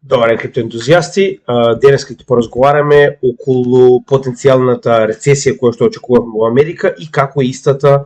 Добар ден, криптоентузијасти. Денес ќе поразговараме околу потенцијалната рецесија која што очекуваме во Америка и како истата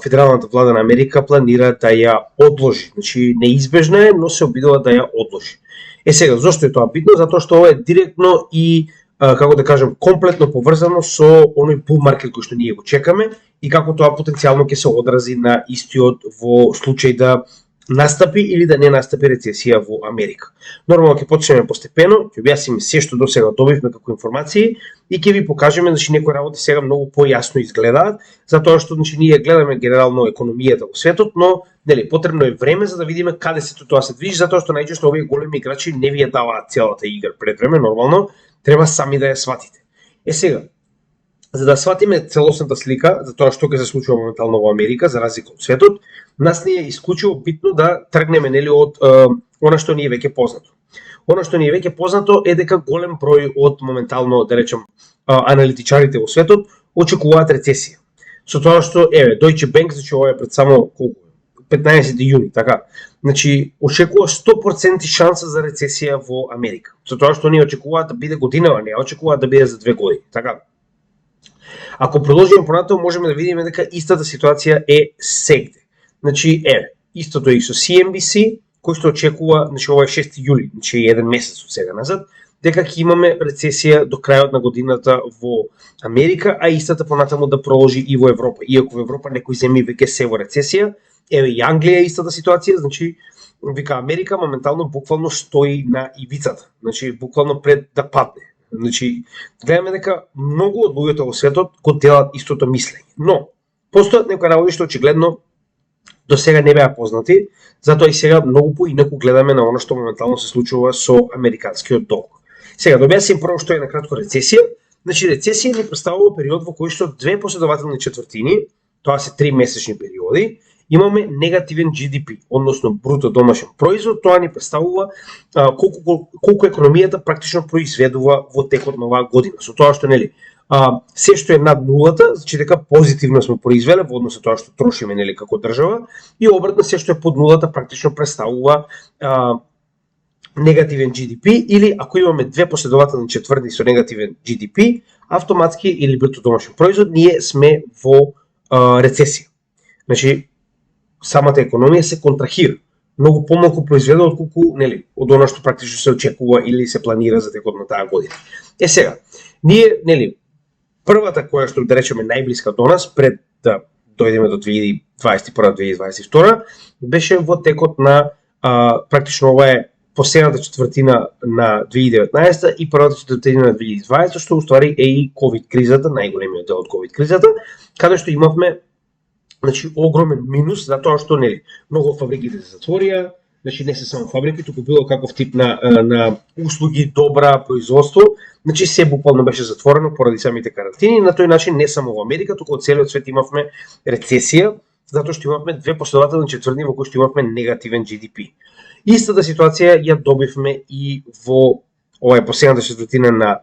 федералната влада на Америка планира да ја одложи. Значи, неизбежна е, но се обидува да ја одложи. Сега, зошто е тоа битно? Затоа што ова е директно и, како да кажем, комплетно поврзано со оној bull market кој што ние го чекаме и како тоа потенцијално ќе се одрази на истиот во случај да настапи или да не настапи рецесија во Америка. Нормално ќе почнеме постепено, ќе објасниме се што досега добивме како информации и ќе ви покажеме, значи, некои работи сега многу појасно изгледаат, затоа што, значи, ние гледаме генерално економијата во светот, но нели потребно е време за да видиме каде се тоа се движи, затоа што најчесто овие големи играчи не ви ја даваат целата игра пред време, нормално треба сами да ја сватите. Сега, за да сватиме целосната слика за тоа што ќе се случува моментално во Америка за разлика од светот, нас ни е исклучиво битно да тргнеме нели од она што ни е веќе познато. Она што ни е веќе познато е дека голем број од моментално, да речем, аналитичарите во светот очекуваат рецесија. Со тоа што Deutsche Bank, значи ова е пред само колку 15 јуни, така. Значи очекува 100% шанса за рецесија во Америка. Со тоа што ние очекуваат да биде годинава, не очекуваат да биде за 2 години, така. Ако продолжиме понатаму, можеме да видиме дека истата ситуација е сегде. Значи, истото е и со CNBC, кој што очекува, значи ова е 6 јули, значи еден месец од сега назад, дека ќе имаме рецесија до крајот на годината во Америка, а истата понатаму да продолжи и во Европа. Иако во Европа некои земји веќе се во рецесија, и Англија е истата ситуација, значи вика Америка моментално буквално стои на ивицата, значи буквално пред да падне. Значи, гледаме дека многу од луѓето во светот го делат истото мислење. Но, постојат некои работи што очигледно до сега не беа познати, затоа и сега многу поинаку гледаме на оно што моментално се случува со американскиот долг. Сега, да објасним прво што е на кратко рецесија. Значи, рецесија ни представува период во кој што две последователни четвртини, тоа се 3 месечни периоди, имаме негативен GDP, односно бруто домашен производ. Тоа ни представува колку економијата практично произведува во текот на оваа година. Со тоа што нели се што е над нулата, значи дека позитивно сме произвеле во однос на тоа што трошиме нели како држава, и обратно се што е под нулата практично представува негативен GDP, или ако имаме две последователни четвртини со негативен GDP, автоматски или бруто домашен производ, ние сме во рецесија. Значи, самата економија се контрахира. Многу помалку произведе отколку нели од она што практично се очекува или се планира за текот на таа година. Сега, ние нели првата која што да речеме најблиска до нас пред да дојдеме до 2021-2022 беше во текот на практично ова е последната четвртина на 2019 и првата четвртина на 2020, што уствари е и ковид кризата, најголемиот дел од ковид кризата, каде што имавме значи огромен минус затоа што нели многу фабриките се затворија, значи не се само фабрики, туку било каков тип на услуги, добра, производство, значи се буквално беше затворено поради самите карантини. На тој начин не само во Америка, туку од целиот свет имавме рецесија, затоа што имавме две последователни четвртини во кои што имавме негативен GDP. Истата ситуација ја добивме и во ова е последната четвртина на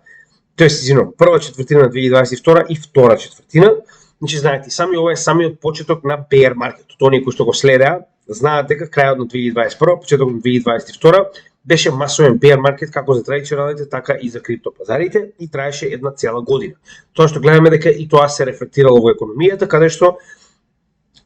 прва четвртина на 2022 и втора четвртина. Значи, знаете, ова е самиот почеток на bear market. Оние кои што го следеа, знаат дека крајот на 2021, почеток на 2022 беше масовен bear market како за традиционалните, така и за криптопазарите и траеше една цела година. Тоа што гледаме дека и тоа се рефлектирало во економијата, каде што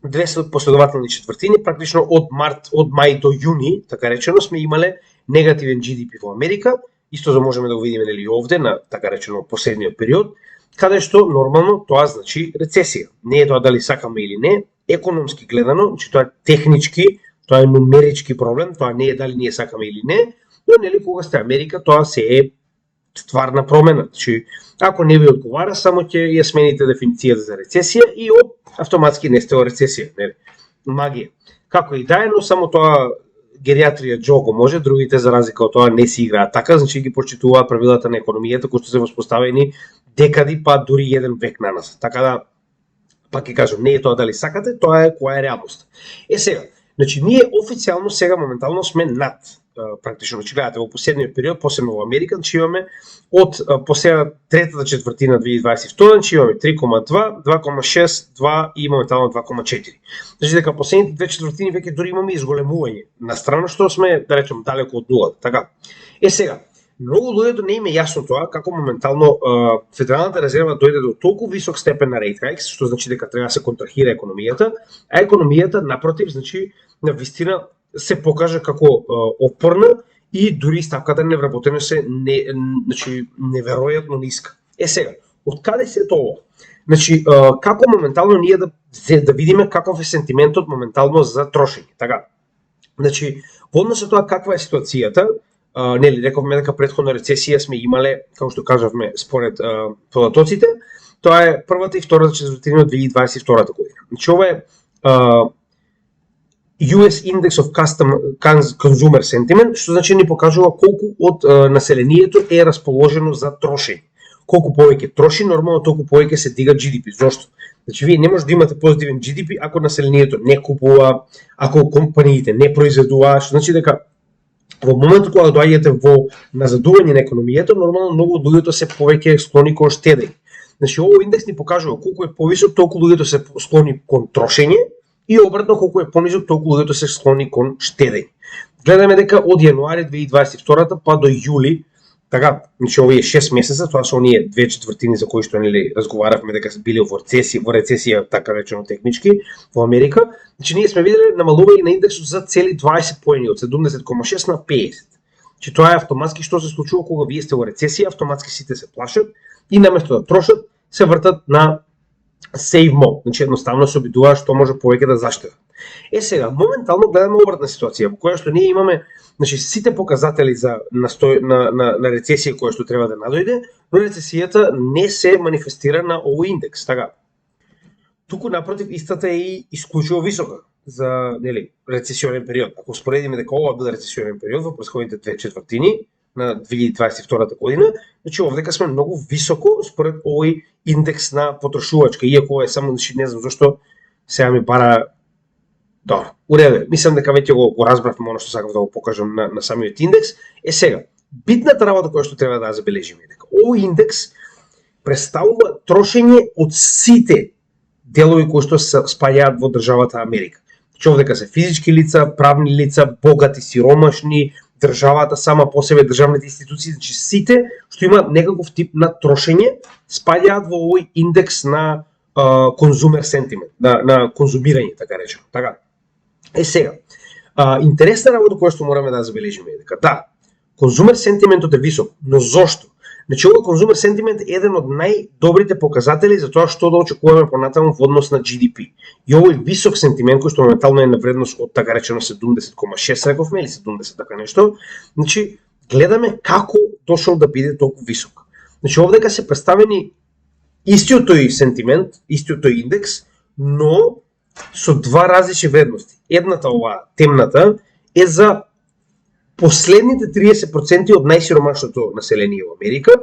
две последователни четвртини, практично од мај до јуни, така речено, сме имале негативен GDP во Америка, исто за можеме да го видиме нели овде на така речено последниот период, каде што нормално тоа значи рецесија. Не е тоа дали сакаме или не, економски гледано, значи тоа е технички, тоа е нумерички проблем, тоа не е дали ние сакаме или не, но нели кога сте Америка, тоа се е стварна промена. Значи, ако не ви одговара, само ќе ја смените дефиницијата за рецесија и автоматски не сте во рецесија, нели? Магија. Како и да е, но само тоа гериатрија Џо го може, другите за разлика од тоа не си играат така, значи ги почитуваат правилата на економијата кои што се воспоставени декади, па дури еден век наназад. Така да, пак ќе кажам, не е тоа дали сакате, тоа е која е реалноста. Сега, значи ние официјално сега моментално сме над практично. Значи гледате во последниот период, посебно во Америка, значи имаме од последната третата четвртина 2022, значи имаме 3,2, 2,6, 2 и моментално 2,4. Значи дека последните две четвртини веќе дури имаме изголемување на страна што сме, да речем, далеко од нулата. Така. Сега, многу луѓето не им е јасно тоа како моментално Федералната резерва дојде до толку висок степен на rate hikes, што значи дека треба да се контрахира економијата, а економијата напротив, значи на вистина се покажа како опорна и дури ставката невработеност се значи неверојатно ниска. Сега, од каде се тоа? Значи, како моментално ние да видиме каков е сентиментот моментално за трошење, така? Значи, во однос на тоа каква е ситуацијата, нели рековме дека претходна рецесија сме имале, како што кажавме, според податоците, тоа е првата и втората четвртина од 2022 година. Значи, ова е US Index of Consumer Sentiment, што значи ни покажува колку од населението е расположено за трошење. Колку повеќе троши, нормално толку повеќе се дига GDP. Зошто? Значи, вие не може да имате позитивен GDP ако населението не купува, ако компаниите не произведуваат, што значи дека во моментот кога доаѓате во назадување на економијата, нормално многу од луѓето се повеќе склони кон штедење. Значи, овој индекс ни покажува колку е повисок, толку луѓето се склони кон трошење и обратно колку е понизок, толку луѓето се склони кон штедење. Гледаме дека од јануари 2022 па до јули, така, значи овие 6 месеца, тоа се оние две четвртини за кои што нели разговаравме дека се били во рецесија, така речено технички, во Америка. Значи ние сме виделе намалување на индексот за цели 20 поени од 70,6 на 50. Значи тоа е автоматски што се случува кога вие сте во рецесија, автоматски сите се плашат и наместо да трошат, се вртат на save more. Значи едноставно се обидуваат што може повеќе да заштедат. Сега, моментално гледаме обратна ситуација, во која што ние имаме, значи сите показатели на рецесија која што треба да надојде, но рецесијата не се манифестира на овој индекс, така. Туку напротив истата е и исклучиво висока за, нели, рецесионен период. Ако споредиме дека ова бил рецесионен период во претходните две четвртини на 2022 година, значи овдека сме многу високо според овој индекс на потрошувачка, иако е само, значи не знам зашто сега ми бара. Добро, уреде, мислам дека веќе го разбравме оно што сакав да го покажам на самиот индекс. Сега, битната работа која што треба да забележиме дека овој индекс представува трошење од сите делови кои што се спаѓаат во државата Америка. Значи овдека се физички лица, правни лица, богати, сиромашни, државата сама по себе, државните институции, значи сите што имаат некаков тип на трошење спаѓаат во овој индекс на consumer sentiment, на конзумирање, така речено. Така. Сега, интересна работа која што мораме да забележиме е дека да, конзумер сентиментот е висок, но зошто? Значи овој конзумер сентимент е еден од најдобрите показатели за тоа што да очекуваме понатаму во однос на GDP. И овој висок сентимент кој што моментално е на вредност од така речено 70,6 рековме или 70 така нешто, значи гледаме како дошол да биде толку висок. Значи овдека се представени истиот тој сентимент, истиот тој индекс, но со два различни вредности. Едната, ова темната, е за последните 30% од најсиромашното население во Америка,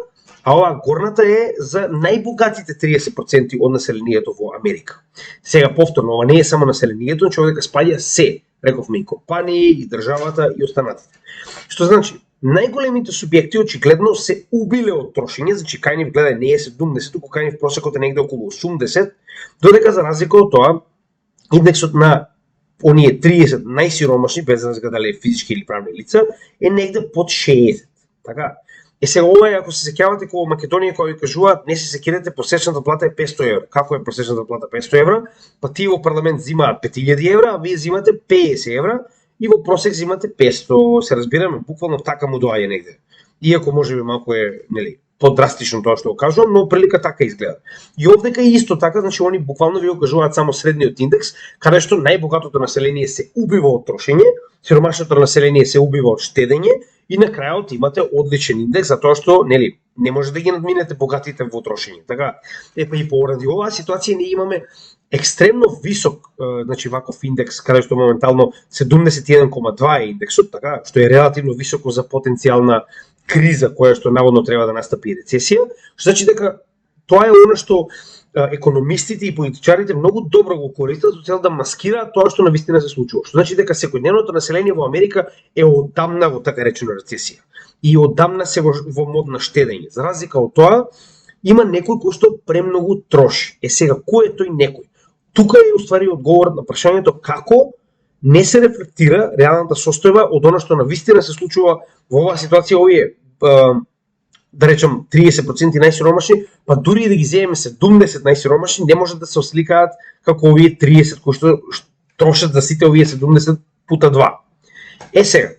а оваа горната е за најбогатите 30% од населението во Америка. Сега повторно, ова не е само населението, но човека спаѓа се, рековме и компании, и државата, и останатите. Што значи, најголемите субјекти очигледно се убиле од трошење, значи кај нив гледа не е 70, туку кај нив просекот е негде околу 80, додека за разлика од тоа, индексот на оние 30 најсиромашни, без разлика дали е физички или правни лица, е негде под 60. Така. Сега ова е, ако се сеќавате кога Македонија кои кажуваат, не се сеќавате, просечната плата е 500 евра. Како е просечната плата 500 евра? Па тие во парламент зимаат 5000 евра, а вие зимате 50 евра и во просек зимате 500, се разбираме, буквално така му доаѓа негде. Иако можеби малку е, нели, подрастично тоа што го кажувам, но прилика така изгледа. И овдека и исто така, значи они буквално ви го кажуваат само средниот индекс, каде што најбогатото население се убива од трошење, сиромашното население се убива од штедење и на крајот имате одличен индекс за тоа што, нели, не може да ги надминете богатите во трошење. Така, па и поради оваа ситуација ние имаме екстремно висок, значи ваков индекс, каде што моментално 71,2 е индексот, така, што е релативно високо за потенцијална криза која што наводно треба да настапи рецесија, што значи дека тоа е она што економистите и политичарите многу добро го користат со цел да маскираат тоа што навистина се случува. Што значи дека секојдневното население во Америка е одамна во така речена рецесија и одамна се во мод на штедење. За разлика од тоа, има некој кој што премногу троши. Сега, кој е тој некој? Тука е уствари одговорот на прашањето како не се рефлектира реалната состојба од она што навистина се случува во оваа ситуација. Овие да речем 30% најсиромашни, па дури и да ги земеме 70 најсиромашни, не можат да се осликаат како овие 30 кои што трошат за сите овие 70 пута 2. Сега.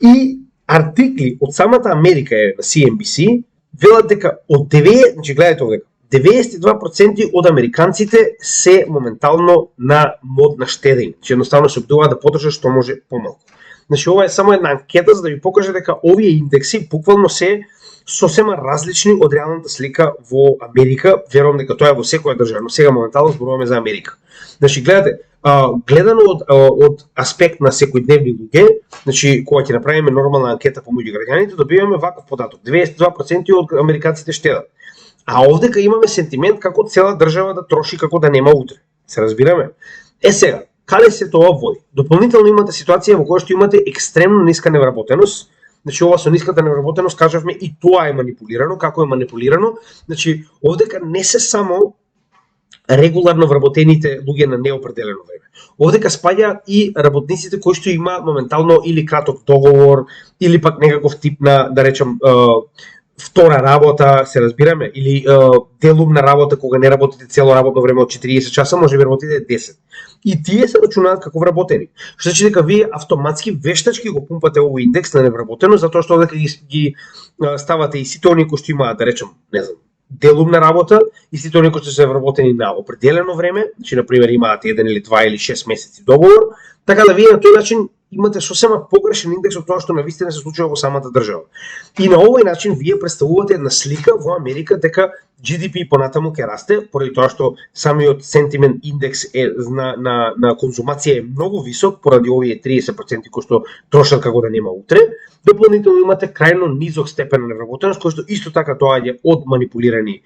И артикли од самата Америка на CNBC велат дека од 9, значи гледате овде, 92% од американците се моментално на мод на штедење. Значи едноставно се обидуваат да потршат што може помалку. Значи ова е само една анкета за да ви покаже дека овие индекси буквално се сосема различни од реалната слика во Америка. Верувам дека тоа е во секоја држава, но сега моментално зборуваме за Америка. Значи гледате, гледано од аспект на секојдневни луѓе, значи кога ќе направиме нормална анкета помеѓу граѓаните, добиваме ваков податок: 92% од американците штедат. А овдека имаме сентимент како цела држава да троши како да нема утре. Се разбираме? Сега, каде се тоа води? Дополнително имате ситуација во која што имате екстремно ниска невработеност. Значи ова со ниската невработеност кажавме и тоа е манипулирано. Како е манипулирано? Значи овдека не се само регуларно вработените луѓе на неопределено време. Овдека спаѓа и работниците кои што има моментално или краток договор или пак некаков тип на, да речем, втора работа, се разбираме, или делумна работа кога не работите цело работно време од 40 часа, може би работите 10. И тие се рачунаат како вработени. Што значи дека вие автоматски вештачки го пумпате овој индекс на невработеност, затоа што дека ги ставате и сите оние кои што имаат, да речем, не знам, делумна работа и сите оние кои што се вработени на определено време, значи на пример имаат 1 или 2 или 6 месеци договор, така да вие на тој начин имате сосема погрешен индекс од тоа што навистина се случува во самата држава. И на овој начин вие представувате една слика во Америка дека GDP понатаму ќе расте, поради тоа што самиот сентимент индекс на конзумација е многу висок поради овие 30% кои што трошат како да нема утре. Дополнително имате крајно низок степен на невработеност кој што исто така доаѓа од манипулирани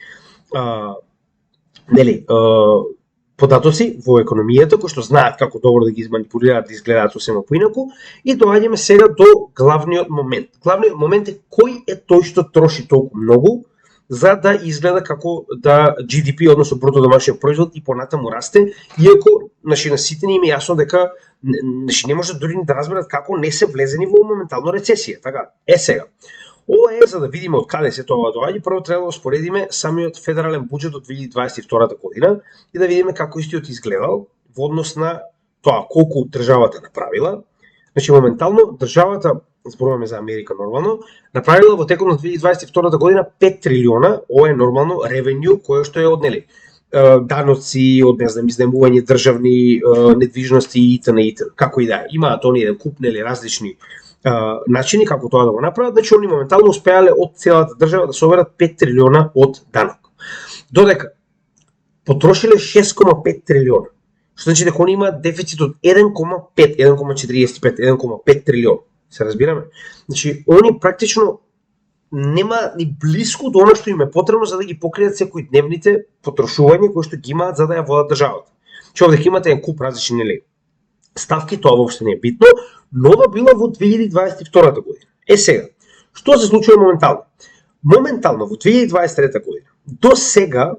податоци во економијата, кои што знаат како добро да ги изманипулираат, да изгледаат сосема поинаку. И доаѓаме сега до главниот момент. Главниот момент е кој е тој што троши толку многу за да изгледа како да GDP, односно бруто домашниот производ, и понатаму расте, иако на сите ни им е јасно дека не може дури да разберат како не се влезени во моментално рецесија. Така, сега. Ова е за да видиме од каде се тоа доаѓа. Прво треба да споредиме самиот федерален буџет од 2022 година и да видиме како истиот изгледал во однос на тоа колку државата направила. Значи моментално државата, зборуваме за Америка нормално, направила во текот на 2022 година 5 трилиона, ова е нормално ревенју кој што е од даноци, од не знам, изнаемување државни недвижности и т.н. Како и да е. Имаат оние купнели различни начини како тоа да го направат, значи они моментално успеале од целата држава да соберат 5 трилиона од данок. Додека потрошиле 6,5 трилиона, што значи дека они имаат дефицит од 1,5, 1,45, 1,5 трилиона. Се разбираме? Значи, они практично нема ни блиску до она што им е потребно за да ги покријат секојдневните потрошувања кои што ги имаат за да ја водат државата. Че овде имате еден куп различни ставки, тоа воопшто не е битно, но ова било во 2022 година. Сега, што се случува моментално? Моментално во 2023 година до сега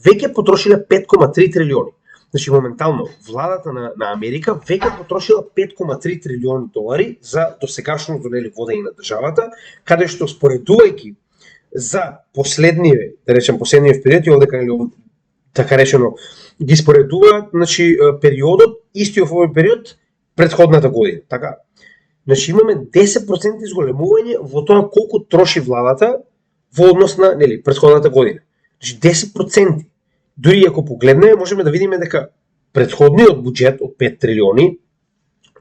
веќе потрошиле 5,3 трилиони. Значи моментално владата на Америка веќе потрошила 5,3 трилиони долари за досегашното водење на државата, каде што споредувајќи за последниот период, и овдека така речено ги споредуваат, значи периодот истиот овој период претходната година, така. Значи имаме 10% изголемување во тоа колку троши владата во однос на претходната година. Значи 10%. Дури ако погледнеме, можеме да видиме дека претходниот буџет од 5 трилиони,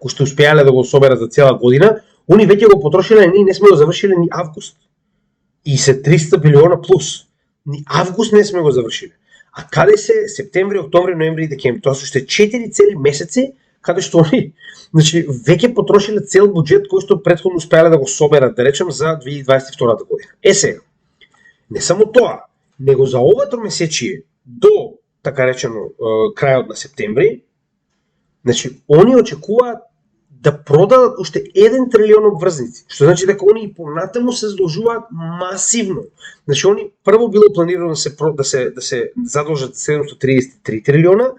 кој што успеале да го соберат за цела година, они веќе го потрошиле, ние не сме го завршиле ни август. И се 300 билиона плюс. Ни август не сме го завршиле. А каде се септември, октомври, ноември и декември? Тоа се уште 4 цели месеци каде што они веќе потрошиле цел буџет кој што претходно успеале да го соберат, да речем, за 2022 година. Сега, Не само тоа, него за ова тромесечие до така речено крајот на септември, значи они очекуваат да продадат уште 1 трилион обврзници, што значи дека они и понатаму се задолжуваат масивно. Значи они прво било планирано да се задолжат 733 трилиона,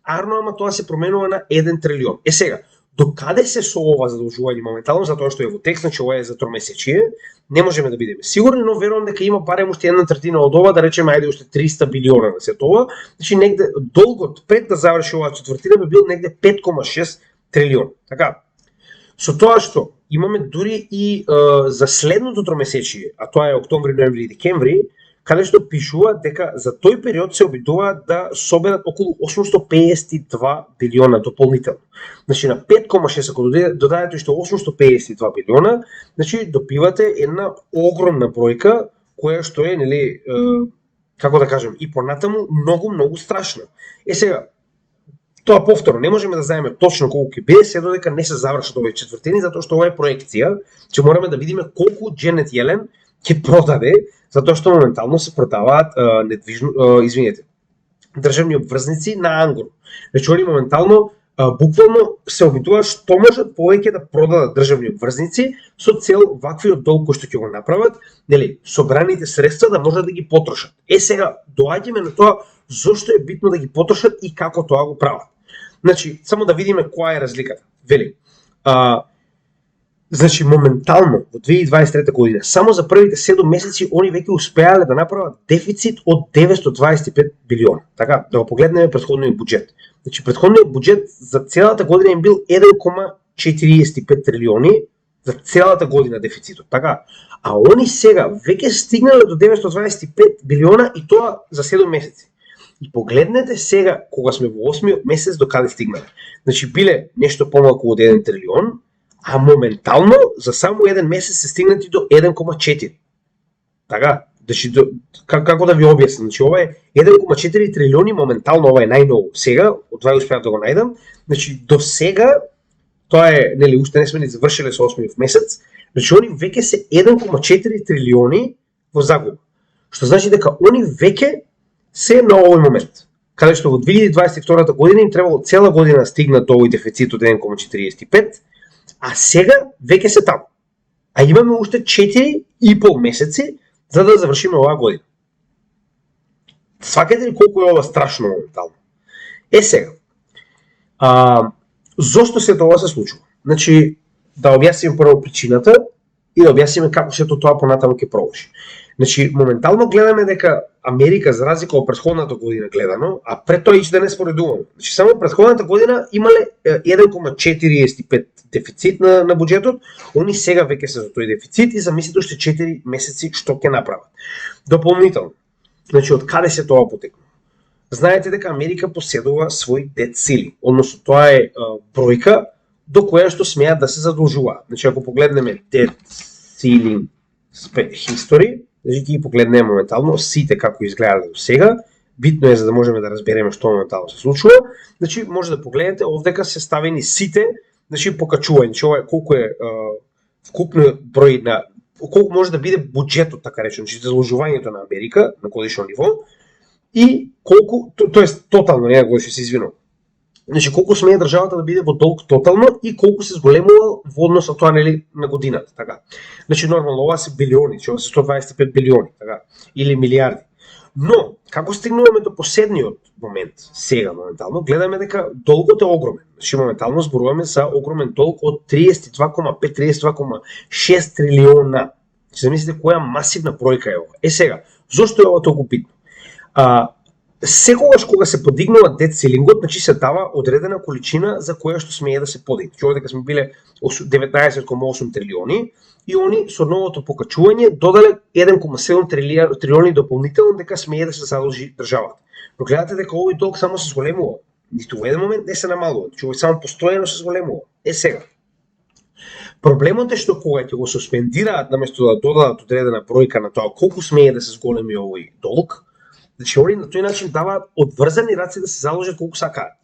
ама тоа се променува на 1 трилион. Сега, до каде се со ова задолжување моментално, затоа што е во текст, значи ова е за тромесечие, не можеме да бидеме сигурни, но верувам дека има барем уште 1/3 од ова, да речеме ајде уште 300 билиона на се тоа, значи негде долгот пред да заврши оваа четвртина би бил негде 5,6 трилион. Така, со тоа што имаме дури и за следното тромесечие, а тоа е октомври, ноември и декември, каде што пишува дека за тој период се обидуваат да соберат околу 852 билиона дополнително. Значи на 5,6 ако додадете уште 852 билиона, значи допивате една огромна бројка која што е, нели, како да кажем, и понатаму многу страшна. Сега, тоа повторно не можеме да знаеме точно колку ќе биде се додека не се завршат овие четвртини, затоа што ова е проекција, че мораме да видиме колку Дженет Јелен ќе продаде, затоа што моментално се продаваат државни обврзници на ангор. Значи они моментално буквално се обидуваат што можат повеќе да продадат државни обврзници со цел ваквиот долг кој што ќе го направат, нели, собраните средства да можат да ги потрошат. Сега доаѓаме на тоа зошто е битно да ги потрошат и како тоа го прават. Значи, само да видиме која е разликата. Вели, значи моментално во 2023 година само за првите 7 месеци они веќе успеале да направат дефицит од 925 билиона. Така, да го погледнеме претходниот буџет. Значи претходниот буџет за целата година им бил 1,45 трилиони за целата година дефицитот. Така, а они сега веќе стигнале до 925 билиона и тоа за 7 месеци. И погледнете сега кога сме во 8-миот месец до каде стигнале. Значи биле нешто помалку од 1 трилион, а моментално за само еден месец се стигнати до 1,4. Така, значи како да ви објаснам, значи ова е 1,4 трилиони моментално, ова е најново сега, од това успеав да го најдам. Значи до сега тоа е, нели, уште не сме ни завршиле со 8-миот месец, значи они веќе се 1,4 трилиони во загуба. Што значи дека они веќе се на овој момент, каде што во 2022 година им требало цела година стигнат до овој дефицит од 1,45, а сега веќе се таму. А имаме уште 4,5 месеци за да завршиме оваа година. Сваќате ли колку е ова страшно моментално? Сега, зошто се тоа се случува? Значи, да објасниме прво причината и да објасниме како сето тоа понатаму ќе продолжи. Значи, моментално гледаме дека Америка, за разлика од претходната година гледано, а пред тоа да не споредуваме. Значи, само претходната година имале 1,45 дефицит на буџетот, они сега веќе се за тој дефицит и замислите уште 4 месеци што ќе направат. Дополнително, значи, од каде се тоа потекнува? Знаете дека Америка поседува свој дет сили, односно тоа е бројка до која што смеат да се задолжуваат. Значи, ако погледнеме debt ceiling history, значи ќе ги погледнеме моментално сите како изгледаат до сега, битно е за да можеме да разбереме што моментално се случува. Значи, може да погледнете овдека се ставени сите, значи покачување, значи ова е колку е вкупно број на колку може да биде буџетот, така речено, значи задолжувањето на Америка на годишно ниво и колку, тоест тотално, не годишно се извинувам. Значи колку смее државата да биде во долг тотално и колку се зголемува во однос на тоа, нели, на годината, така. Значи нормално ова се билиони, значи ова се 125 билиони, така, или милиарди. Но како стигнуваме до последниот момент, сега моментално гледаме дека долгот е огромен. Значи моментално зборуваме за огромен долг од 32,6 трилиона. Значи замислите која масивна бројка е ова. Сега, зошто е ова толку битно? Секогаш кога се подигнува дет силингот, значи се дава одредена количина за која што смее да се подигне. Значи дека сме биле 19,8 трилиони и они со новото покачување додале 1,7 трилиони дополнително дека смее да се задолжи државата. Но гледате дека овој долг само се зголемува. Ниту во еден момент не се намалува, значи овој само постојано се зголемува. Сега. Проблемот е што кога ќе го суспендираат наместо да додадат одредена бројка на тоа колку смее да се зголеми овој долг, значи они на тој начин даваат одврзани раце да се заложат колку сакаат.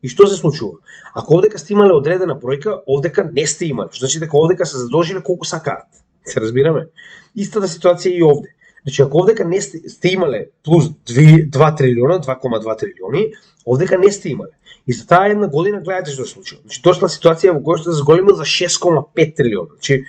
И што се случува? Ако овдека сте имале одредена бројка, овдека не сте имале. Што значи дека овдека се задолжиле колку сакаат. Се разбираме? Истата ситуација и овде. Значи, ако овдека не сте имале плюс 2 трилиона, 2,2 трилиони, овдека не сте имале. И за таа една година гледате што се случило. Значи, дошла ситуација во која што се зголемил за 6,5 трилиона. Значи,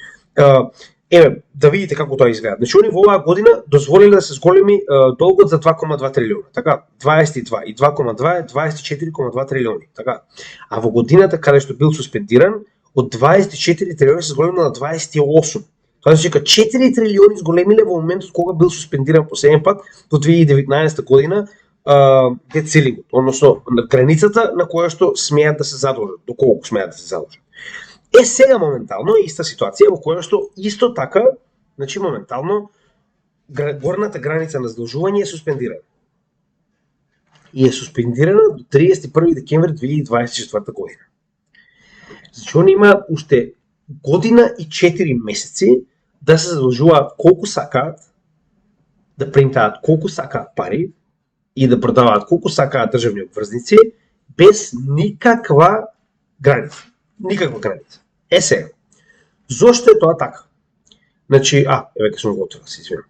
да видите како тоа изгледа. Значи, они во оваа година дозволиле да се зголеми долгот за 2,2 трилиона. Така, 22 и 2,2 е 24,2 трилиони. Така. А во годината каде што бил суспендиран, од 24 трилиони се зголемил на 28. Тоа значи дека 4 трилиони зголемиле во моментот кога бил суспендиран последен пат во 2019 година debt ceiling, односно на границата на која што смеат да се задолжат, доколку смеат да се задолжат. Сега моментално е иста ситуација во која што исто така, значи моментално горната граница на задолжување е суспендирана. И е суспендирана до 31 декември 2024 година. Значи они има уште година и 4 месеци да се задолжуваат колку сакаат, да принтаат колку сакаат пари и да продаваат колку сакаат државни обврзници без никаква граница. Никаква граница. Сега. Зошто е тоа така? Значи, веќе сум готова, се извинам.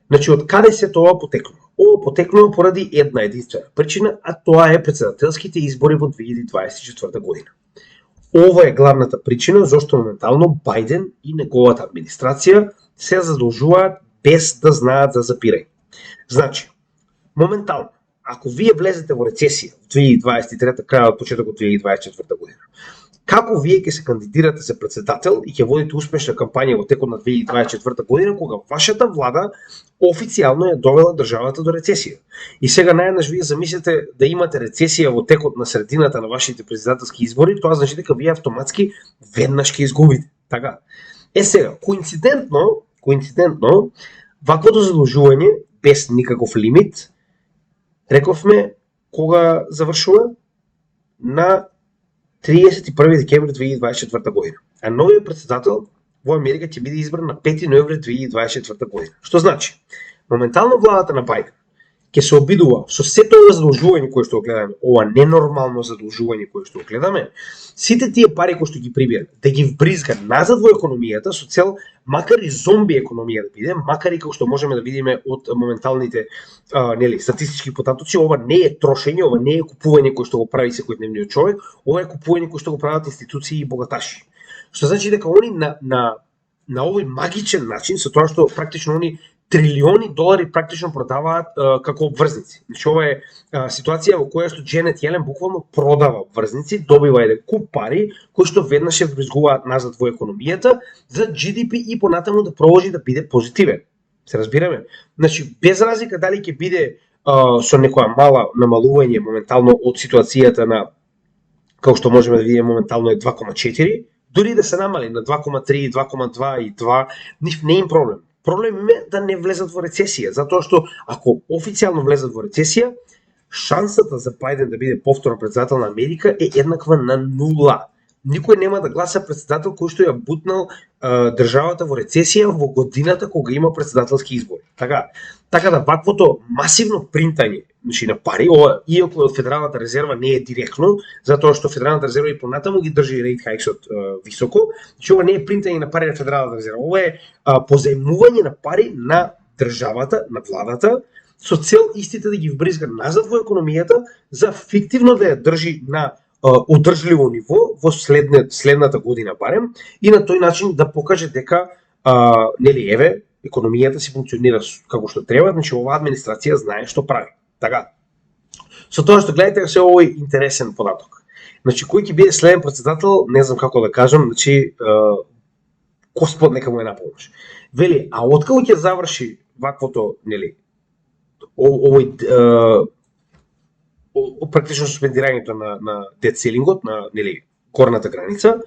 Значи, од каде се тоа потекнува? Ова потекнува поради една единствена причина, а тоа е претседателските избори во 2024 година. Ова е главната причина зашто моментално Бајден и неговата администрација се задолжуваат без да знаат за запирање. Значи, моментално, ако вие влезете во рецесија в 2023, крајот почетокот 2024 година, како вие ќе се кандидирате за председател и ќе водите успешна кампања во текот на 2024 година, кога вашата влада официјално ја довела државата до рецесија. И сега наједнаш вие замислите да имате рецесија во текот на средината на вашите председателски избори, тоа значи дека вие автоматски веднаш ќе изгубите. Така. Сега, коинцидентно, ваквото задолжување без никаков лимит, рековме кога завршува на 31 декември 2024 година. А новиот председател во Америка ќе биде избран на 5 ноември 2024 година. Што значи? Моментално владата на Бајден ќе се обидува со сето ова задолжување кое што го гледаме, ова ненормално задолжување кое што го гледаме, сите тие пари кои што ги прибира, да ги вбризга назад во економијата со цел макар и зомби економија да биде, макар и како што можеме да видиме од моменталните статистички потатоци, ова не е трошење, ова не е купување кое што го прави секојдневниот човек, ова е купување кое што го прават институции и богаташи. Што значи дека они на овој магичен начин, со тоа што практично они трилиони долари практично продаваат како обврзници. Значи ова е ситуација во која што Дженет Јелен буквално продава обврзници, добива еден куп пари кои што веднаш се вбризгуваат назад во економијата за GDP и понатаму да продолжи да биде позитивен. Се разбираме? Значи без разлика дали ќе биде со некоја мала намалување моментално од ситуацијата на како што можеме да видиме моментално е 2,4, дури да се намали на 2,3, 2,2 и 2, нив не им проблем. Проблем им е да не влезат во рецесија, затоа што ако официјално влезат во рецесија, шансата за Бајден да биде повторно председател на Америка е еднаква на 0. Никој нема да гласа председател кој што ја бутнал државата во рецесија во годината кога има председателски избори. Така да ваквото масивно принтање, значи на пари, ова иако од Федералната резерва не е директно, затоа што Федералната резерва и понатаму ги држи рейт хајксот високо, значи ова не е принтање на пари на Федералната резерва, ова е позајмување на пари на државата, на владата, со цел истите да ги вбризга назад во економијата за фиктивно да ја држи на одржливо ниво во следната година барем и на тој начин да покаже дека економијата си функционира како што треба, значи оваа администрација знае што прави. Така. Со тоа што гледате се овој интересен податок. Значи кој ќе биде следен председател, не знам како да кажам, значи Господ нека му е на помош. Вели, а откако ќе заврши ваквото, овој практично суспендирањето на debt ceiling-от, на горната граница,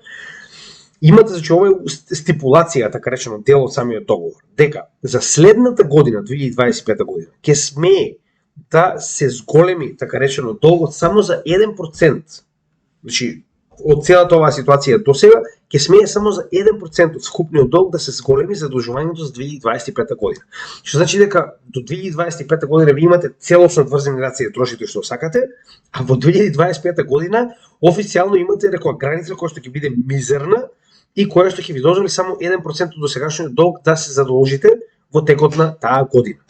имате значи ова е стипулација, така речено, дел од самиот договор, дека за следната година, 2025 година, ќе смее да се зголеми, така речено, долгот само за 1%. Значи, од целата оваа ситуација до сега, ќе смее само за 1% од скупниот долг да се зголеми задолжувањето за 2025 година. Што значи дека до 2025 година ви имате целосно врзани раци да трошите што сакате, а во 2025 година официјално имате некоја граница која што ќе биде мизерна и која што ќе ви дозволи само 1% од досегашниот долг да се задолжите во текот на таа година.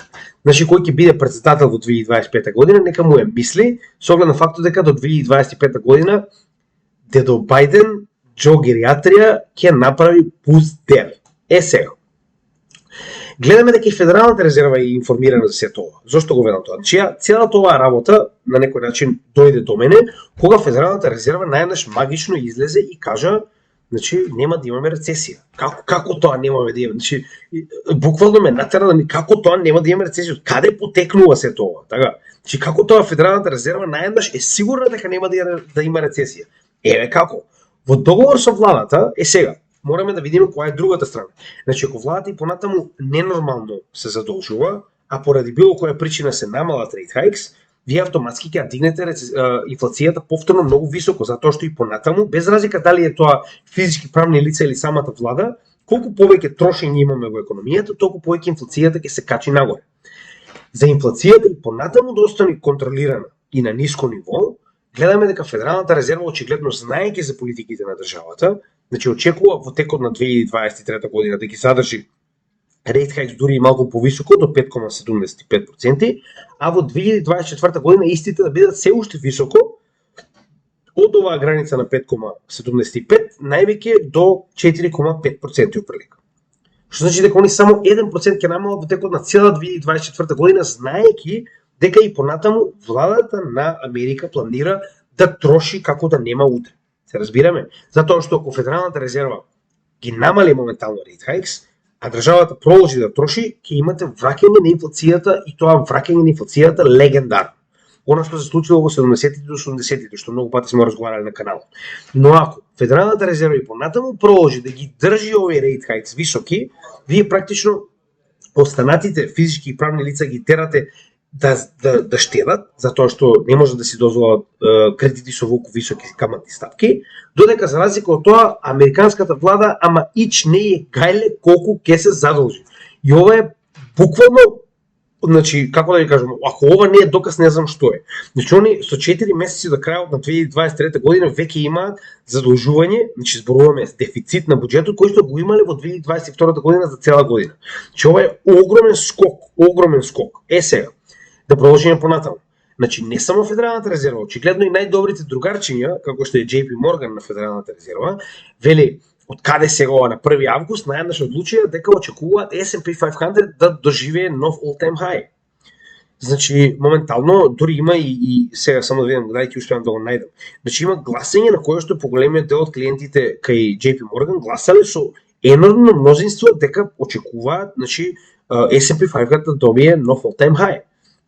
Значи, кој ќе биде претседател во 2025 година, нека му е мисли, со оглед на фактот дека до 2025 година дедо Бајден, Джо Гериатрија, ќе направи пуздер. Сега. Гледаме дека и Федералната резерва е информирана за се тоа. Зошто го ведам тоа? Целата оваа работа на некој начин дојде до мене кога Федералната резерва најнаш магично излезе и кажа, значи нема да имаме рецесија. Како тоа немаме да имаме? Значи буквално ме натера да ми како тоа нема да имаме рецесија. Каде потекнува се тоа? Така. Значи како тоа Федералната резерва најнаш е сигурна дека нема да има рецесија. Еве како? Во договор со владата сега мораме да видиме која е другата страна. Значи, ако владата и понатаму ненормално се задолжува, а поради било која причина се намалат rate hikes, вие автоматски ќе дигнете инфлацијата повторно многу високо, затоа што и понатаму, без разлика дали е тоа физички правни лица или самата влада, колку повеќе трошење имаме во економијата, толку повеќе инфлацијата ќе се качи нагоре. За инфлацијата и понатаму да остане контролирана и на ниско ниво, гледаме дека Федералната резерва очигледно знаејќи за политиките на државата, значи очекува во текот на 2023 година да ги задржи rate hikes дури и малку повисоко до 5,75%, а во 2024 година истите да бидат се уште високо од оваа граница на 5,75 највеќе до 4,5% оприлика. Што значи дека они само 1% ќе намалат во текот на цела 2024 година, знаејќи дека и понатаму владата на Америка планира да троши како да нема утре. Се разбираме? Затоа што ако Федералната резерва ги намали моментално rate hikes, а државата продолжи да троши, ќе имате враќање на инфлацијата и тоа враќање на инфлацијата легендарно. Она што се случило во 70-тите до 80-тите, што многу пати сме разговарали на каналот. Но ако Федералната резерва и понатаму продолжи да ги држи овие rate hikes високи, вие практично останатите физички и правни лица ги терате да штедат, затоа што не може да си дозволат кредити со волку високи каматни стапки, додека за разлика од тоа американската влада ама ич не е гајле колку ќе се задолжи. И ова е буквално, значи како да ви кажам, ако ова не е доказ, не знам што е. Значи они со 4 месеци до крајот на 2023 година веќе имаат задолжување, значи зборуваме дефицит на буџетот кој што го имале во 2022 година за цела година. Значи ова е огромен скок. Сега да продолжиме понатаму. Значи не само Федералната резерва, очигледно и најдобрите другарчиња, како што е JP Morgan на Федералната резерва, вели од каде сега на 1 август најнаш одлучија дека очекуваат S&P 500 да доживее нов all-time high. Значи моментално дури има и сега само да видам каде ќе успеам да го најдам. Значи има гласење на кое што поголемиот дел од клиентите кај JP Morgan гласале со енормно мнозинство дека очекуваат, значи S&P 500 да добие нов all-time high.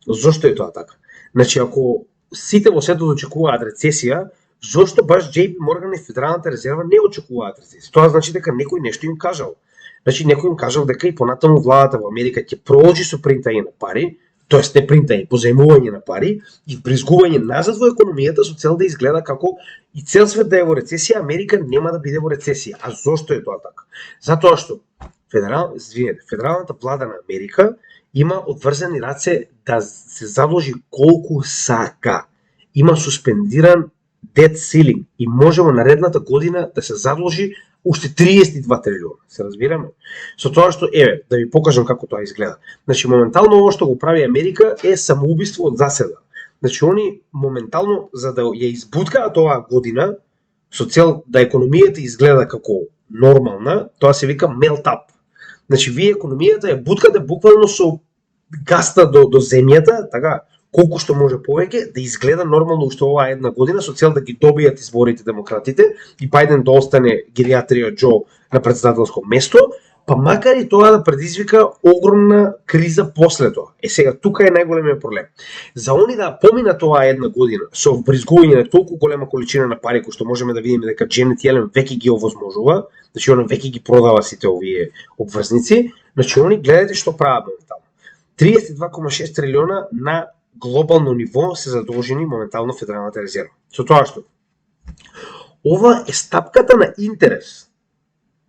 Зошто е тоа така? Значи, ако сите во светот очекуваат рецесија, зошто баш JP Morgan и Федералната резерва не очекуваат рецесија? Тоа значи дека некој нешто им кажал. Значи, некој им кажал дека и понатаму владата во Америка ќе продолжи со принтање на пари, тоест не принтање, позајмување на пари и бризгување назад во економијата со цел да изгледа како и цел свет да е во рецесија, Америка нема да биде во рецесија. А зошто е тоа така? Затоа што Федералната влада на Америка има отврзани раце да се задолжи колку сака. Има суспендиран debt ceiling и може во наредната година да се задолжи уште 32 трилиона. Се разбираме? Со тоа што, да ви покажам како тоа изгледа. Значи, моментално ово што го прави Америка е самоубиство од заседа. Значи, они моментално, за да ја избуткаат оваа година, со цел да економијата изгледа како нормална, тоа се вика melt up. Значи, вие економијата ја буткате буквално со гаста до земјата, така, колку што може повеќе, да изгледа нормално уште оваа една година, со цел да ги добијат изборите демократите и Бајден да остане Гериатрија Џо на претседателско место, па макар и тоа да предизвика огромна криза после тоа. Сега, тука е најголемиот проблем. За они да поминат оваа една година со вбризгување на толку голема количина на пари, кои што можеме да видиме дека Дженет Јелен веќе ги овозможува, значи она веќе ги продава сите овие обврзници, значи они гледате што прават моментално. 32,6 трилиона на глобално ниво се задолжени моментално Федералната резерва. Со тоа што ова е стапката на интерес.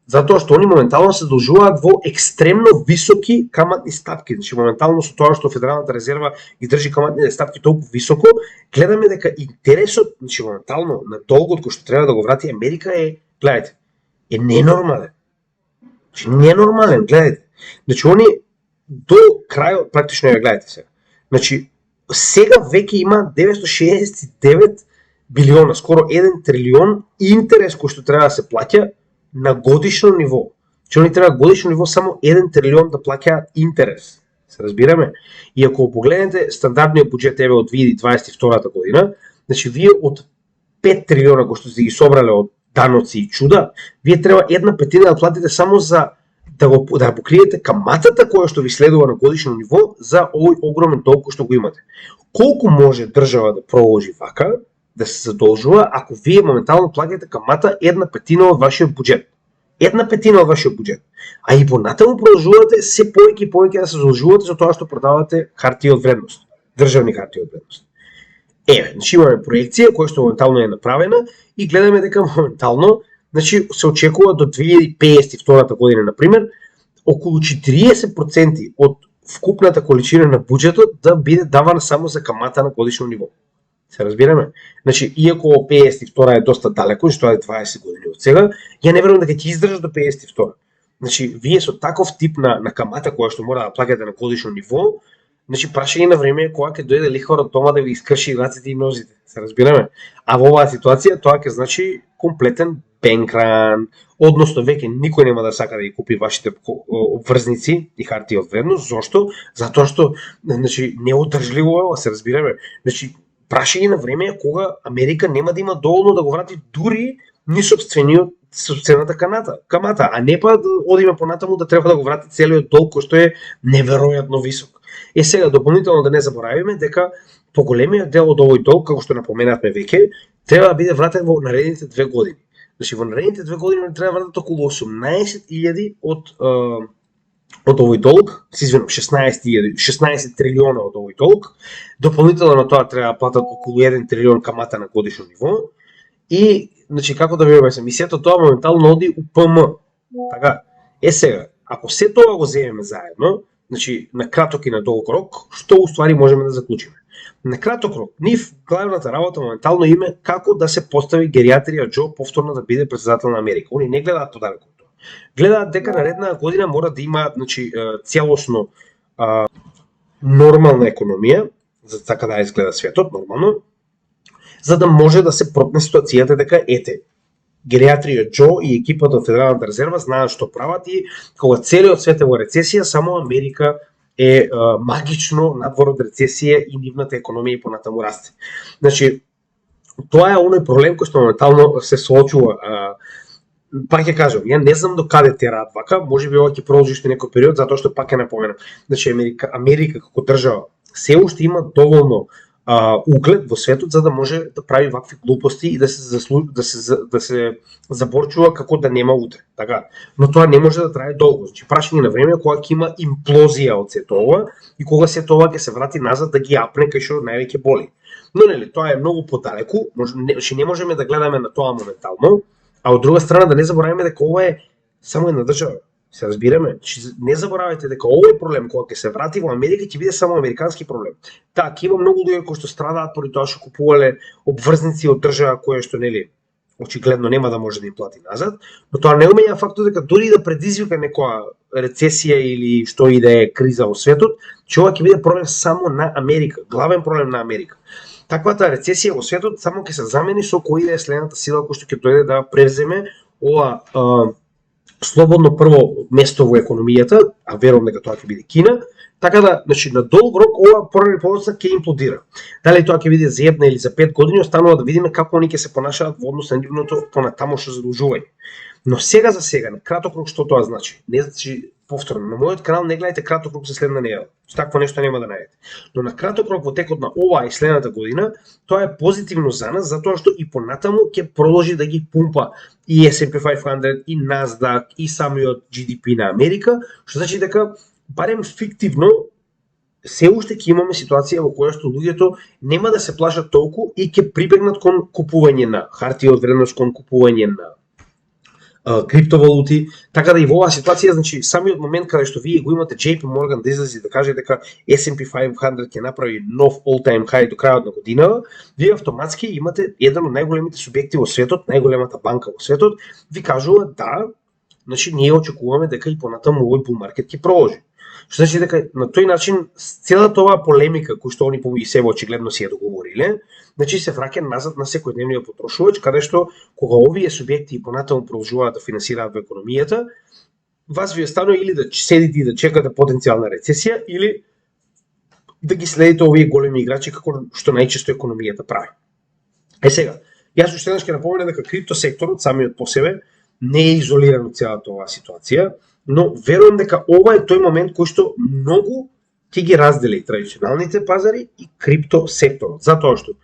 Затоа што они моментално се задолжуваат во екстремно високи каматни стапки. Значи моментално со тоа што Федералната резерва ги држи каматните стапки толку високо, гледаме дека интересот, значи моментално на долгот кој што треба да го врати Америка гледате, е ненормален. Значи ненормален, гледате. Значи они до крајот практично ја гледате сега. Значи, сега веќе има 969 билиона, скоро 1 трилион интерес кој што треба да се плаќа на годишно ниво. Че они треба годишно ниво само 1 трилион да плаќа интерес. Се разбираме? И ако погледнете стандардниот буџет еве од 2022 година, значи вие од 5 трилиона кои што сте ги собрале од даноци и чуда, вие треба 1/5 да платите само за да покриете каматата која што ви следува на годишно ниво за овој огромен долг кој што го имате. Колку може држава да проложи вака, да се задолжува, ако вие моментално плаќате камата 1/5 од вашиот буџет? 1/5 од вашиот буџет. А и понатаму продолжувате се повеќе и повеќе да се задолжувате за тоа што продавате хартија од вредност, државни хартии од вредност. Значи имаме проекција која што моментално е направена и гледаме дека моментално, значи се очекува до 2052 година, например, околу 40% од вкупната количина на буџетот да биде давана само за камата на годишно ниво. Се разбираме? Значи, иако 52 е доста далеко, што е 20 години од сега, ја не верувам дека ќе издржи до 52. Значи, вие со таков тип на камата која што мора да плаќате на годишно ниво, значи прашање на време е кога ќе дојде лихварот дома да ви искрши раците и нозите. Се разбираме? А во оваа ситуација тоа ќе значи комплетен бенкран, односно веќе никој нема да сака да ги купи вашите обврзници и хартии од вредност. Зошто? Затоа што значи неодржливо е, се разбираме. Значи прашање на време е кога Америка нема да има доволно да го врати дури ни собствената камата, а не па да одиме понатаму да треба да го врати целиот долг кој што е неверојатно висок. Сега дополнително да не заборавиме дека поголемиот дел од овој долг, како што напоменавме веќе, треба да биде вратен во наредните 2 години. Значи во наредните 2 години треба да вратат околу 18.000 од овој долг, се извинувам, 16 трилиона од овој долг. Дополнително на тоа треба да платат околу 1 трилион камата на годишно ниво. И значи како да ви објаснам, сето тоа моментално оди у ПМ. Така, сега, ако се тоа го земеме заедно, значи на краток и на долг рок, што уствари можеме да заклучиме? На краток рок, нив главната работа моментално име како да се постави гериатрија Џо повторно да биде председател на Америка. Они не гледаат подалеку тоа. Гледаат дека наредна година мора да има, значи, целосно нормална економија, за така да изгледа светот нормално, за да може да се пропне ситуацијата дека гериатрија Џо и екипата од Федералната резерва знаат што прават и кога целиот свет е во рецесија, само Америка е магично надвор од рецесија и нивната економија и понатаму расте. Значи, тоа е оној проблем кој што моментално се соочува. Пак ќе кажам, ја не знам до каде терат вака, можеби ова ќе продолжи уште некој период, затоа што пак ќе напоменам. Значи, Америка како држава се уште има доволно углед во светот за да може да прави вакви глупости и да се заборчува како да нема утре, така. Но тоа не може да трае долго. Значи прашање на време кога ќе има имплозија од сето ова и кога сето ова ќе се врати назад да ги апне кај што највеќе боли. Но нели тоа е многу подалеку, значи не можеме да гледаме на тоа моментално, а од друга страна да не забораваме дека ова е само една држава. Се разбираме? Не заборавајте дека овој проблем кога ќе се врати во Америка ќе биде само американски проблем. Така, има многу луѓе кои што страдаат поради тоа што купувале обврзници од држава која што нели очигледно нема да може да им плати назад, но тоа не уменја фактот дека дури да предизвика некоја рецесија или што и да е криза во светот, че ова ќе биде проблем само на Америка, главен проблем на Америка. Таквата рецесија во светот само ќе се замени со кој да е следната сила која што ќе дојде да превземе ова слободно прво место во економијата, а верувам дека тоа ќе биде Кина, така да, значи на долг рок ова порано или подоцна ќе имплодира. Дали тоа ќе биде за 1 или за 5 години, останува да видиме како они ќе се понашаат во однос на нивното понатамошно задолжување. Но сега за сега, на краток рок што тоа значи? Не значи повторно, на мојот канал не гледате краток рок за следна недела. Такво нешто нема да најдете. Но на краток рок во текот на оваа и следната година, тоа е позитивно за нас затоа што и понатаму ќе продолжи да ги пумпа и S&P 500 и Nasdaq и самиот GDP на Америка, што значи дека барем фиктивно се уште ќе имаме ситуација во која што луѓето нема да се плашат толку и ќе прибегнат кон купување на хартија од вредност, кон купување на криптовалути, така да и во оваа ситуација, значи самиот момент каде што вие го имате JP Morgan да излезе да каже дека S&P 500 ќе направи нов all-time high до крајот на година, вие автоматски имате еден од најголемите субјекти во светот, најголемата банка во светот, ви кажува да, значи ние очекуваме дека и понатаму овој bull market ќе продолжи. Што значи дека на тој начин целата оваа полемика која што они помеѓу себе очигледно си ја договориле, значи се враќа назад на секојдневниот потрошувач, каде што кога овие субјекти и понатаму продолжуваат да финансираат во економијата, вас ви останува или да седите и да чекате потенцијална рецесија, или да ги следите овие големи играчи како што најчесто економијата прави. Сега, јас уште еднаш ќе напоменам дека криптосекторот самиот по себе не е изолиран од целата оваа ситуација, но верувам дека ова е тој момент кој што многу ќе ги раздели традиционалните пазари и криптосекторот, затоа што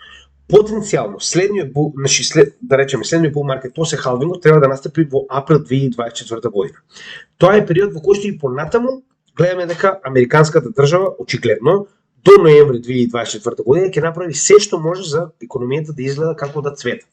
потенцијално следниот следниот бул маркет после халвингот треба да настапи во април 2024 година. Тоа е период во кој што и понатаму гледаме дека американската држава очигледно до ноември 2024 година ќе направи се што може за економијата да изгледа како да цвета.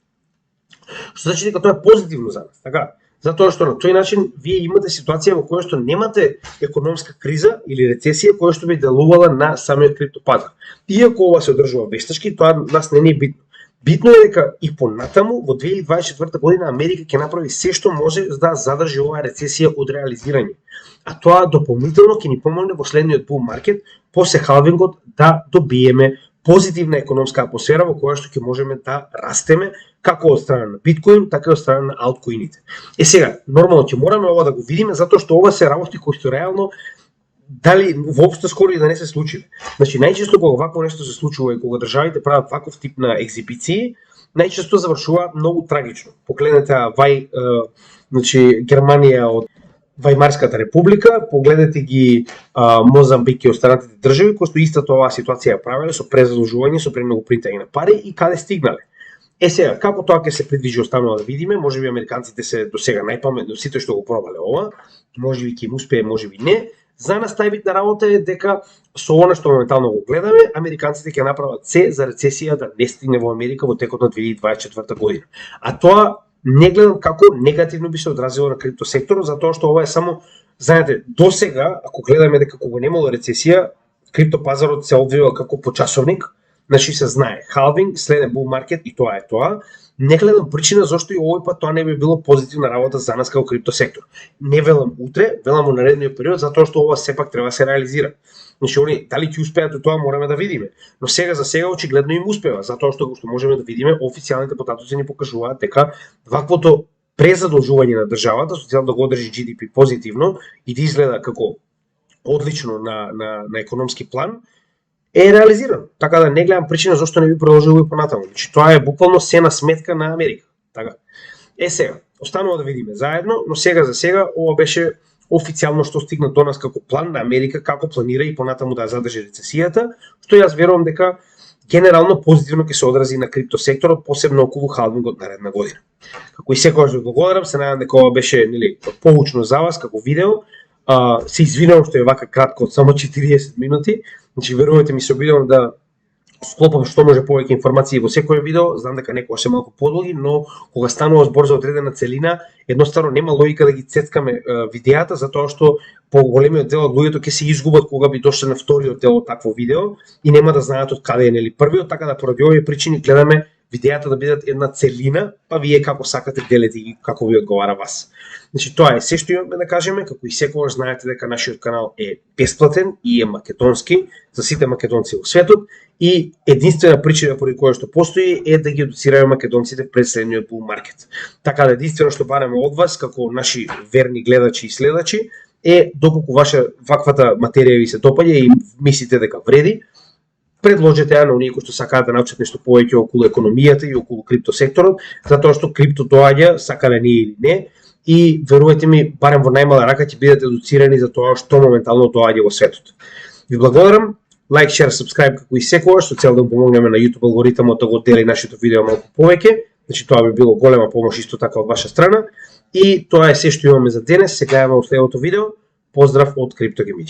Што значи дека тоа е позитивно за нас, така? Затоа што на тој начин вие имате ситуација во која што немате економска криза или рецесија која што би делувала на самиот криптопазар. Иако ова се одржува вештачки, тоа нас не е битно. Битно е дека и понатаму во 2024 година Америка ќе направи се што може за да задржи оваа рецесија од реализирање. А тоа дополнително ќе ни помогне во следниот бул маркет после халвингот да добиеме позитивна економска атмосфера во која што ќе можеме да растеме како од страна на биткоин, така и од страна на алткоините. Сега, нормално ќе мораме ова да го видиме затоа што ова се работи кои што реално дали воопшто скоро и да не се случи. Значи најчесто кога вакво нешто се случува и кога државите прават ваков тип на екзибиции, најчесто завршува многу трагично. Погледнете значи Германија од Вајмарската република, погледнете ги Мозамбик и останатите држави кои што истата оваа ситуација ја правеле со презадолжување, со премногу принтање на пари и каде стигнале. Сега, како тоа ќе се придвижи останува да видиме, можеби американците се досега најпаметни сите што го пробале ова, можеби ќе им успее, можеби не. За нас најбитна работа е дека со она што моментално го гледаме, американците ќе направат се за рецесија да не стигне во Америка во текот на 2024 година. А тоа не гледам како негативно би се одразило на криптосекторот, затоа што ова е само, знаете, досега, ако гледаме дека кога немало рецесија, криптопазарот се одвива како почасовник, значи се знае, халвинг, следен бул маркет и тоа е тоа. Не гледам причина зашто и овој пат тоа не би било позитивна работа за нас како криптосектор. Не велам утре, велам во наредниот период, затоа што ова сепак треба да се реализира. Значи, они дали ќе успеат тоа мораме да видиме. Но сега за сега очигледно им успева, затоа што можеме да видиме, официјалните потатоци ни покажуваат дека ваквото презадолжување на државата со цел да го одржи GDP позитивно и да изгледа како одлично на економски план, е реализирано. Така да не гледам причина зашто не би продолжило и понатаму. Значи тоа е буквално се на сметка на Америка. Така. Сега, останува да видиме заедно, но сега за сега ова беше официјално што стигна до нас како план на Америка, како планира и понатаму да задржи рецесијата, што јас верувам дека генерално позитивно ќе се одрази на криптосекторот, посебно околу халвингот наредна година. Како и секогаш ви благодарам, се надевам дека ова беше поучно за вас како видео. Се извинувам што е вака кратко од само 40 минути. Значи верувате ми се обидувам да склопам што може повеќе информации во секој видео, знам дека некогаш се малку подолги, но кога станува збор за одредена целина, едноставно нема логика да ги цецкаме видеата, затоа што поголемиот дел од луѓето ќе се изгубат кога би дошле на вториот дел од такво видео и нема да знаат од каде е нели првиот, така да поради овие причини гледаме видеата да бидат една целина, па вие како сакате делете ги како ви одговара вас. Значи тоа е се што имаме да кажеме, како и секогаш знаете дека нашиот канал е бесплатен и е македонски за сите македонци во светот и единствена причина поради која што постои е да ги едуцираме македонците пред следниот бул маркет. Така да единствено што бараме од вас како наши верни гледачи и следачи е доколку ваквата материја ви се допаѓа и мислите дека вреди, предложете ја на оние кои што сакаат да научат нешто повеќе околу економијата и околу криптосекторот, затоа што крипто доаѓа, сакале ние или не, и верувате ми, барем во најмала рака ќе бидете едуцирани за тоа што моментално доаѓа во светот. Ви благодарам, лайк, шер, сабскрайб како и секогаш, со цел да помогнеме на YouTube алгоритмот да го дели нашето видео малку повеќе, значи тоа би било голема помош исто така од ваша страна. И тоа е се што имаме за денес, се гледаме во следното видео. Поздрав од CryptoGaming.